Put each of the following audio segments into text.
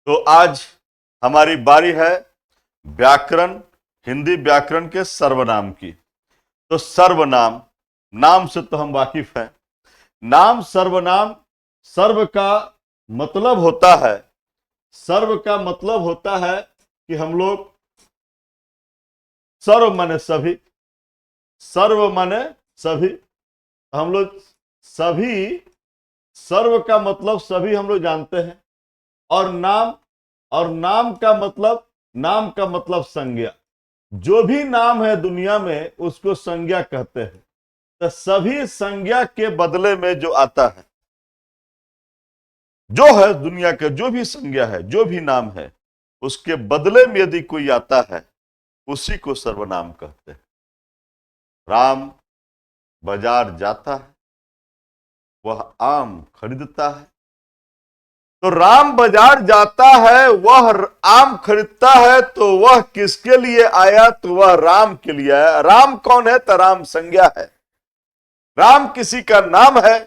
तो आज हमारी बारी है व्याकरण, हिंदी व्याकरण के सर्वनाम की। तो सर्वनाम, नाम से तो हम वाकिफ हैं। नाम सर्वनाम, सर्व का मतलब होता है, सर्व का मतलब होता है कि हम लोग, सर्व माने सभी, सर्व माने सभी, हम लोग सभी, सर्व का मतलब सभी हम लोग जानते हैं। और नाम, और नाम का मतलब, नाम का मतलब संज्ञा। जो भी नाम है दुनिया में उसको संज्ञा कहते हैं। तो सभी संज्ञा के बदले में जो आता है, जो है दुनिया के जो भी संज्ञा है, जो भी नाम है, उसके बदले में यदि कोई आता है उसी को सर्वनाम कहते हैं। राम बाजार जाता है, वह आम खरीदता है। तो राम बाजार जाता है, वह आम खरीदता है, तो वह किसके लिए आया? तो वह राम के लिए आया। राम कौन है? तो राम संज्ञा है। राम किसी का नाम है,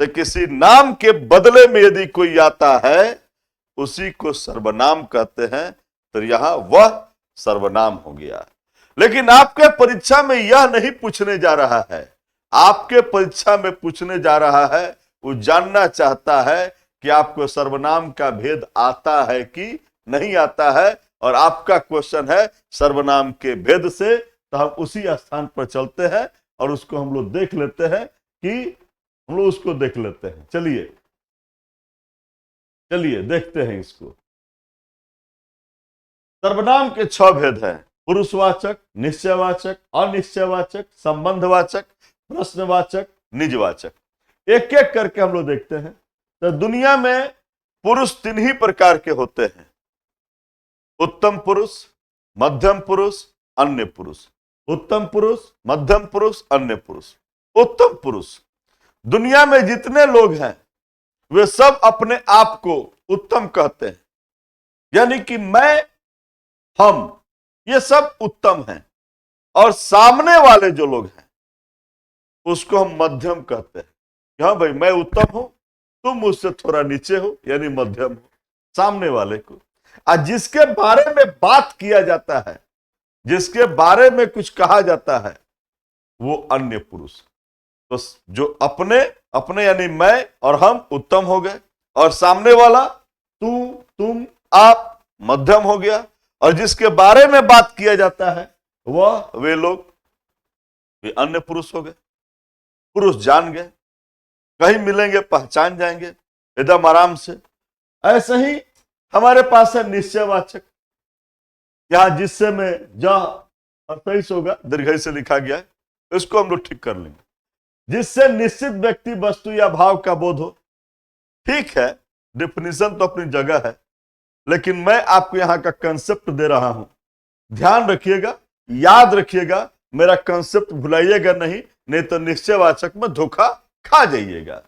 तो किसी नाम के बदले में यदि कोई आता है उसी को सर्वनाम कहते हैं। तो यहां वह सर्वनाम हो गया। लेकिन आपके परीक्षा में यह नहीं पूछने जा रहा है। आपके परीक्षा में पूछने जा रहा है, वो जानना चाहता है कि आपको सर्वनाम का भेद आता है कि नहीं आता है। और आपका क्वेश्चन है सर्वनाम के भेद से, तो हम उसी स्थान पर चलते हैं और उसको हम लोग देख लेते हैं कि हम लोग उसको देख लेते हैं। चलिए चलिए देखते हैं इसको। सर्वनाम के 6 भेद हैं: पुरुषवाचक, निश्चयवाचक, अनिश्चयवाचक, संबंधवाचक, प्रश्नवाचक, निजवाचक। एक एक करके हम लोग देखते हैं। तो दुनिया में पुरुष 3 ही प्रकार के होते हैं: उत्तम पुरुष, मध्यम पुरुष, अन्य पुरुष। उत्तम पुरुष, मध्यम पुरुष, अन्य पुरुष। उत्तम पुरुष, दुनिया में जितने लोग हैं वे सब अपने आप को उत्तम कहते हैं, यानी कि मैं, हम, ये सब उत्तम हैं। और सामने वाले जो लोग हैं उसको हम मध्यम कहते हैं। हाँ भाई, मैं उत्तम हूं, तुम मुझसे थोड़ा नीचे हो, यानी मध्यम हो। सामने वाले को, और जिसके बारे में बात किया जाता है, जिसके बारे में कुछ कहा जाता है, वो अन्य पुरुष। तो जो अपने अपने यानी मैं और हम उत्तम हो गए, और सामने वाला तू, तुम, आप मध्यम हो गया। और जिसके बारे में बात किया जाता है वह, वे लोग, वे अन्य पुरुष हो गए। पुरुष जान गए, कहीं मिलेंगे पहचान जाएंगे एकदम आराम से। ऐसे ही हमारे पास है निश्चयवाचक। यहां जिससे में जा और 23 होगा, दीर्घई से लिखा गया है, इसको हम लोग ठीक कर लेंगे। जिससे निश्चित व्यक्ति, वस्तु या भाव का बोध हो। ठीक है, डिफिनीशन तो अपनी जगह है, लेकिन मैं आपको यहां का कंसेप्ट दे रहा हूं। ध्यान रखिएगा, याद रखिएगा, मेरा कंसेप्ट भुलाइएगा नहीं तो निश्चयवाचक में धोखा खा जाइएगा।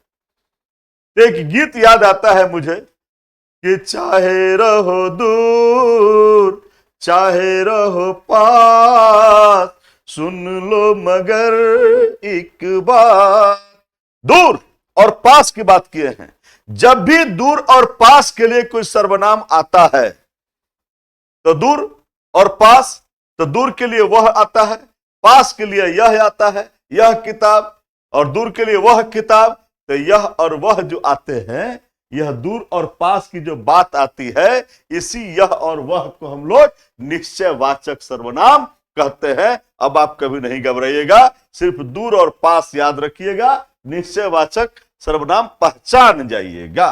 एक गीत याद आता है मुझे कि चाहे रहो दूर, चाहे रहो पास, सुन लो मगर एक बात। दूर और पास की बात किए हैं। जब भी दूर और पास के लिए कोई सर्वनाम आता है तो दूर और पास, तो दूर के लिए वह आता है, पास के लिए यह आता है, यह किताब, और दूर के लिए वह किताब। तो यह और वह जो आते हैं, यह दूर और पास की जो बात आती है, इसी यह और वह को हम लोग निश्चयवाचक सर्वनाम कहते हैं। अब आप कभी नहीं घबराइएगा, सिर्फ दूर और पास याद रखिएगा, निश्चयवाचक सर्वनाम पहचान जाइएगा।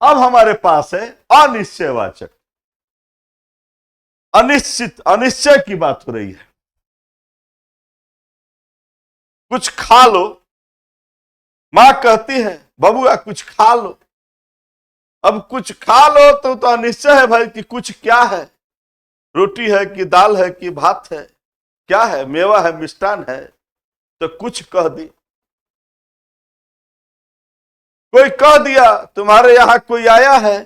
अब हमारे पास है अनिश्चयवाचक। अनिश्चित, अनिश्चय की बात हो रही है। कुछ खा लो, मां कहती है बबुआ कुछ खा लो। अब कुछ खा लो तो अनिश्चय है भाई कि कुछ क्या है, रोटी है कि दाल है कि भात है, क्या है, मेवा है, मिष्टान है। तो कुछ कह दी, कोई कह दिया तुम्हारे यहां कोई आया है।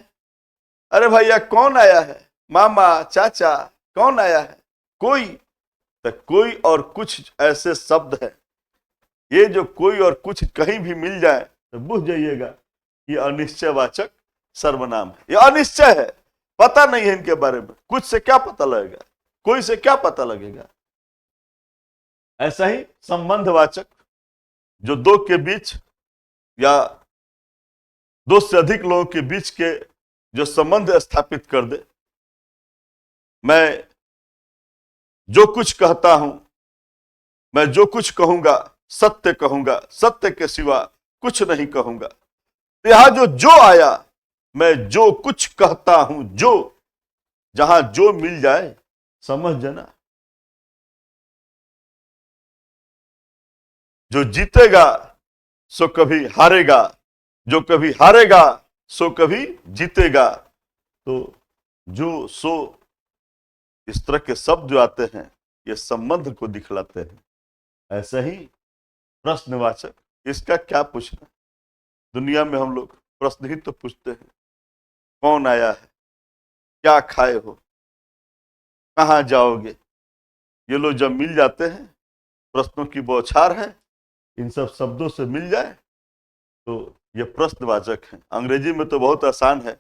अरे भैया कौन आया है? मामा, चाचा, कौन आया है? कोई। तो कोई और कुछ ऐसे शब्द है, ये जो कोई और कुछ कहीं भी मिल जाए तो बुझ जाइएगा ये अनिश्चयवाचक सर्वनाम है। यह अनिश्चय है, पता नहीं है इनके बारे में, कुछ से क्या पता लगेगा, कोई से क्या पता लगेगा। ऐसा ही संबंधवाचक, जो दो के बीच या दो से अधिक लोगों के बीच के जो संबंध स्थापित कर दे। मैं जो कुछ कहता हूं, मैं जो कुछ कहूंगा सत्य कहूंगा, सत्य के सिवा कुछ नहीं कहूंगा। तो यहां जो आया, मैं जो कुछ कहता हूं, जो, जहां जो मिल जाए समझ जाना। जो जीतेगा सो कभी हारेगा, जो कभी हारेगा सो कभी जीतेगा। तो जो सो, इस तरह के शब्द जो आते हैं ये संबंध को दिखलाते हैं। ऐसे ही प्रश्नवाचक, इसका क्या पूछना। दुनिया में हम लोग प्रश्न ही तो पूछते हैं। कौन आया है, क्या खाए हो, कहां जाओगे। ये लोग जब मिल जाते हैं, प्रश्नों की बौछार है, इन सब शब्दों से मिल जाए तो ये प्रश्नवाचक है। अंग्रेजी में तो बहुत आसान है,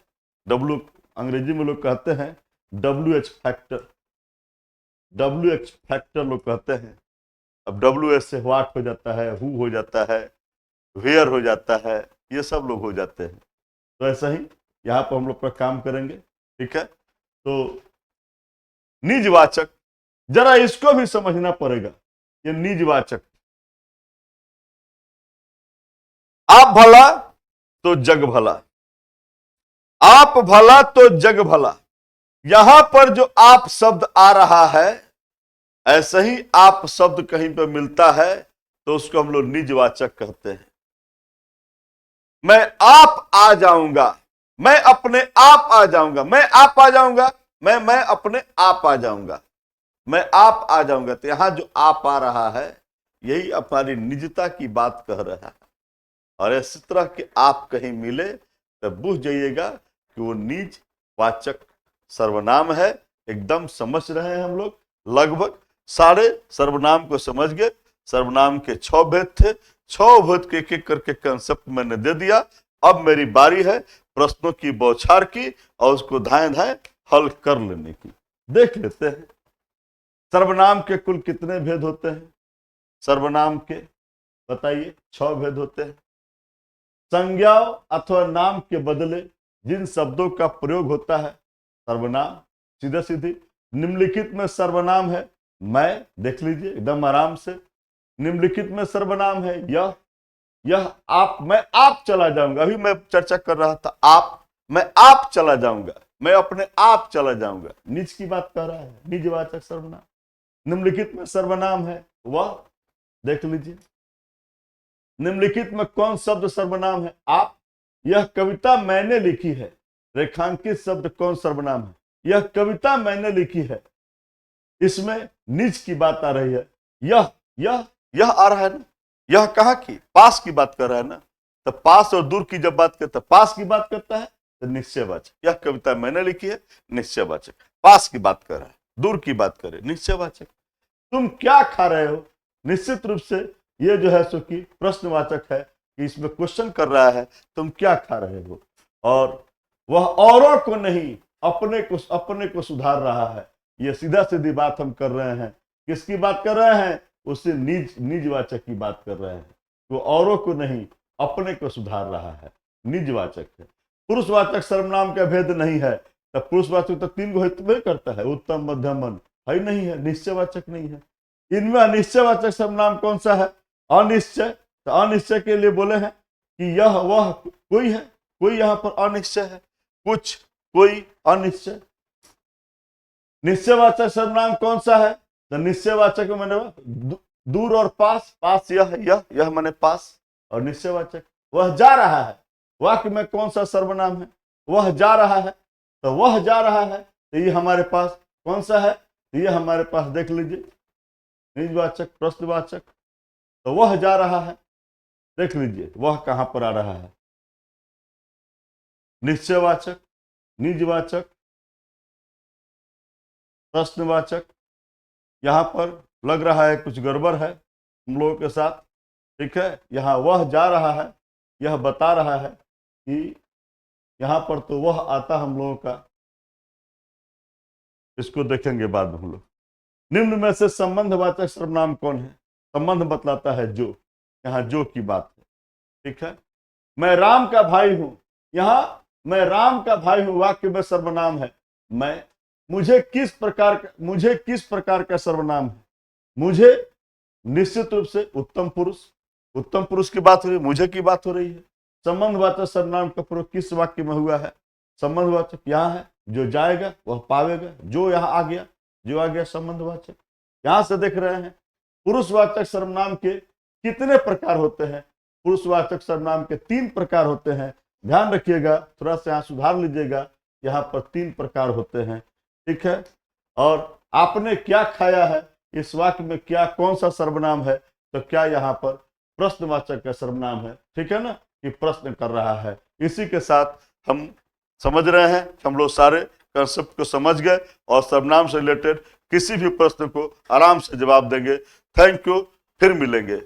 अंग्रेजी में लोग कहते हैं WH फैक्टर, WH फैक्टर लोग कहते हैं। अब WH से व्हाट हो जाता है, हु हो जाता है, वेयर हो जाता है, ये सब लोग हो जाते हैं। तो ऐसा ही यहाँ पर हम लोग पर काम करेंगे, ठीक है। तो निजवाचक, जरा इसको भी समझना पड़ेगा। ये निजवाचक, आप भला तो जग भला, आप भला तो जग भला। यहां पर जो आप शब्द आ रहा है, ऐसे ही आप शब्द कहीं पर मिलता है तो उसको हम लोग निजवाचक कहते हैं। मैं आप आ जाऊंगा, मैं अपने आप आ जाऊंगा, मैं आप आ जाऊंगा, मैं अपने आप आ जाऊंगा, मैं आप आ जाऊंगा। तो यहां जो आप आ रहा है यही हमारी निजता की बात कह रहा है। और इस तरह के आप कहीं मिले तो बुझ जाइएगा कि वो निज वाचक सर्वनाम है। एकदम समझ रहे हैं हम लोग, लगभग सारे सर्वनाम को समझ गए। सर्वनाम के 6 भेद थे, 6 भेद के एक एक करके कंसेप्ट मैंने दे दिया। अब मेरी बारी है प्रश्नों की बौछार की और उसको धाए धाए हल कर लेने की। देख लेते हैं सर्वनाम के कुल कितने भेद होते हैं। सर्वनाम के बताइए 6 भेद होते हैं। संज्ञाओं अथवा नाम के बदले जिन शब्दों का प्रयोग होता है सर्वनाम, सीधा सीधी। निम्नलिखित में सर्वनाम है मैं, देख लीजिए एकदम आराम से। निम्नलिखित में सर्वनाम है यह आप, मैं आप चला जाऊंगा। अभी मैं चर्चा कर रहा था आप, मैं आप चला जाऊंगा, मैं अपने आप चला जाऊंगा। निज की बात कर रहा है, निजवाचक सर्वनाम। निम्नलिखित में सर्वनाम है वह, देख लीजिए। निम्नलिखित में कौन शब्द सर्वनाम है आप। यह कविता मैंने लिखी है। रेखांकित शब्द कौन सर्वनाम है, यह कविता मैंने लिखी है। इसमें निज की बात आ रही है। यह आ रहा है ना, यह कहां की, पास की बात कर रहा है ना। तो पास और दूर की जब बात करता है, पास की बात करता है तो निश्चयवाचक। यह कविता मैंने लिखी है, निश्चयवाचक। पास की बात कर रहा है, दूर की बात करे, निश्चयवाचक। तुम क्या खा रहे हो, निश्चित रूप से ये जो है सो कि प्रश्नवाचक है कि इसमें क्वेश्चन कर रहा है तुम क्या खा रहे हो। और वह औरों को नहीं अपने को सुधार रहा है। ये सीधा सीधी बात हम कर रहे हैं। किसकी बात कर रहे हैं, उससे निजवाचक की बात कर रहे हैं। वो औरों को नहीं अपने को सुधार रहा है, निजवाचक है। पुरुषवाचक सर्वनाम का भेद नहीं है। तो पुरुषवाचक तो 3 गो करता है, उत्तम मध्यम मन है नहीं है, निश्चयवाचक नहीं है। इनमें अनिश्चयवाचक सर्वनाम कौन सा है, अनिश्चय। तो अनिश्चय के लिए बोले हैं कि यह वह कोई है, कोई यहां पर अनिश्चय है, कुछ कोई अनिश्चय। निश्चयवाचक सर्वनाम कौन सा है, तो निश्चयवाचक मैंने दूर और पास, पास यह मैंने पास। और निश्चयवाचक वह जा रहा है। वाक्य में कौन सा सर्वनाम है, वह जा रहा है। तो वह जा रहा है तो ये हमारे पास कौन सा है, तो ये हमारे पास देख लीजिए निजवाचक प्रश्नवाचक। तो वह जा रहा है, देख लीजिए वह कहां पर आ रहा है, निश्चयवाचक, निजवाचक, प्रश्नवाचक। यहां पर लग रहा है कुछ गड़बड़ है हम लोगों के साथ, ठीक है। यहां वह जा रहा है, यह बता रहा है कि यहां पर तो वह आता हम लोगों का, इसको देखेंगे बाद में हम लोग। निम्न में से संबंधवाचक सर्वनाम कौन है? संबंध बतलाता है जो, यहां जो की बात है। ठीक है, मैं राम का भाई हूं, यहां मैं राम का भाई हूं वाक्य में सर्वनाम है मैं। मुझे किस प्रकार का सर्वनाम है? मुझे निश्चित रूप से उत्तम पुरुष की बात हो रही है, मुझे की बात हो रही है। संबंधवाचक सर्वनाम का प्रयोग किस वाक्य में हुआ है? संबंधवाचक यहां है, जो जाएगा वह पावेगा, जो यहां आ गया, जो आ गया संबंधवाचक। यहां से देख रहे हैं पुरुषवाचक सर्वनाम के कितने प्रकार होते हैं? पुरुषवाचक सर्वनाम के 3 प्रकार होते हैं। ध्यान रखिएगा, थोड़ा सा यहां सुधार लीजिएगा, यहां पर 3 प्रकार होते हैं। ठीक है, और आपने क्या खाया है, इस वाक्य में क्या कौन सा सर्वनाम है? तो क्या यहाँ पर प्रश्नवाचक का सर्वनाम है। ठीक है ना, कि प्रश्न कर रहा है। इसी के साथ हम समझ रहे हैं कि हम लोग सारे कंसेप्ट को समझ गए और सर्वनाम से रिलेटेड किसी भी प्रश्न को आराम से जवाब देंगे। थैंक यू, फिर मिलेंगे।